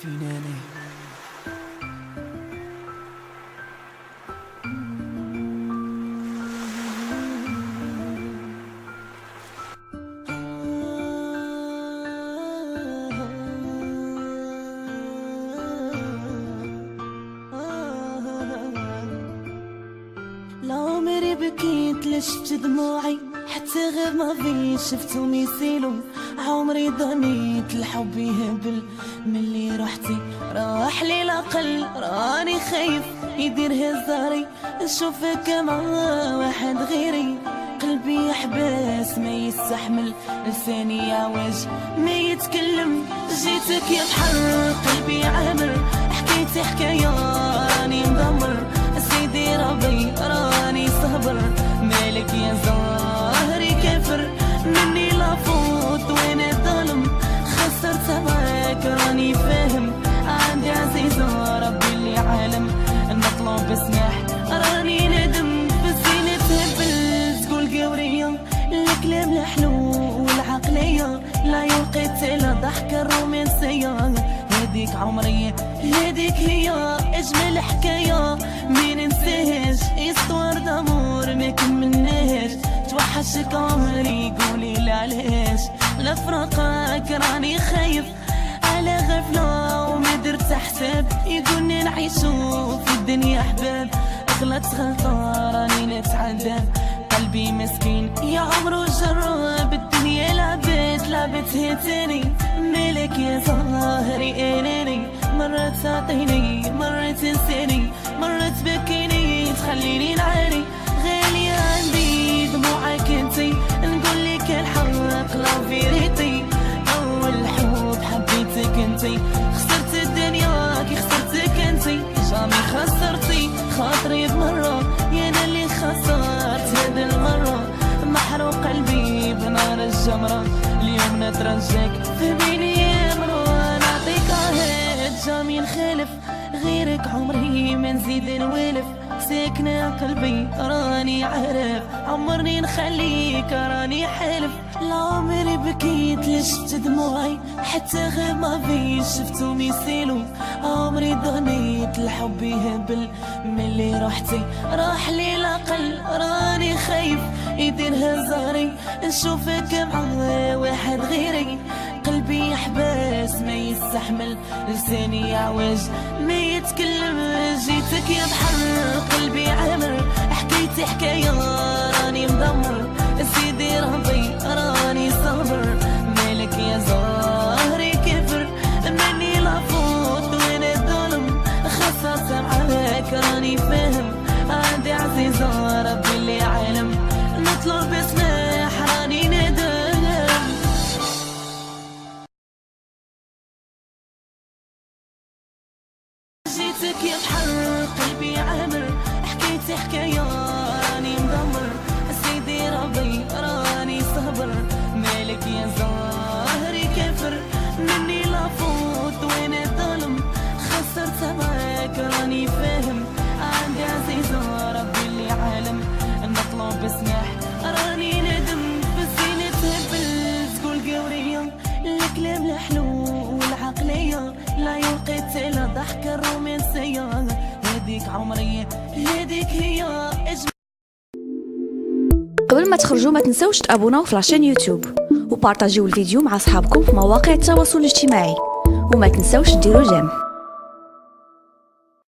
فيناني. لا عمري بكيت لشفت دموعي حتى غير ما في شفتهم يسيلوا. عمري ضنيت الحب يهبل ملي رحتي راح لي العقل. راني خايف يدير هزاري نشوفك مع واحد غيري. قلبي يحبس ما يستحمل لساني يعوج ما يتكلم. جيتك يا بحر قلبي عامر حكيتي حكاية راني مدمر. سيدي ربي راني صبر مالك يا زهري كافر مني لا فوت وين الظلم. خسرت معاك راني فاهم عندي عزيزة ربي اللي عالم. نطلب سماح راني ندم بزينة هبل تقول قورية الكلام الحلو والعقلية لا يوقيت إلا ضحكة الرومانسية. هديك عمري هديك هي اجمل حكايه مين ننساهاش. استوار دامور ما كملناهاش توحشك عمري قولي لعلاش. لفراقك راني خايف على غفله وما درت حساب. يقولني نعيشو في الدنيا احباب غلط غلطه راني نتعذب. قلبي مسكين يا عمرو جرب الدنيا لعبتها تاني. مالك يا زهري اناني مرة تعطيني مرة تنساني مرة تبكيني تخليني نعاني. غالية عندي دموعك انتي نقول لك الحق لا فيريتي. اول حب حبيتك انتي خسرت الدنيا كي خسرتك انتي. جامي خسرتي خاطري بمرة يا انا اللي خسرت هذا المرة. محروق قلبي بنار الجمرة اليوم نترجاك فهميني يا مرو نعطيك عهد جامي نخالف غيرك عمري ما نزيد نوالف. ساكنة قلبي راني عارف عمرني نخليك راني حالف. لا عمري بكيت لشفت دموعي حتى غير ما في شفتهم يسيلوا. عمري ضنيت الحب يهبل ملي رحتي راح لي العقل. راني خايف يدير هزاري نشوفك مع واحد غيري. قلبي يحبس ما يستحمل لساني يعوج ما يتكلم. جيتك يا بحر قلبي عامر حكيتي حكاية راني مدمر. سيدي ربي راني صبر مالك يا زهري كفر مني لا فوت وين الظلم. خسرت معاك راني فاهم عندي عزيزة ربي اللي عالم. نطلب سماح راني ندم. جيتك يا بحر قلبي عامر حكيتي حكاية راني مدمر. سيدي ربي راني صبر مالك يا زهري كافر مني لا فوت وين الظلم. خسرت معاك راني فاهم عندي عزيزة ربي اللي عالم. نطلب سماح راني ندم بزينة هبل تقول قورية الكلام الحلو والعقلية لا يوقيت إلا ضحكة الرومانسية. هديك عمري هديك هي قبل ما تخرجوا ما تنسوش تابوناو في لاشين يوتيوب وبارطاجيو الفيديو مع اصحابكم في مواقع التواصل الاجتماعي وما تنسوش ديروا جيم.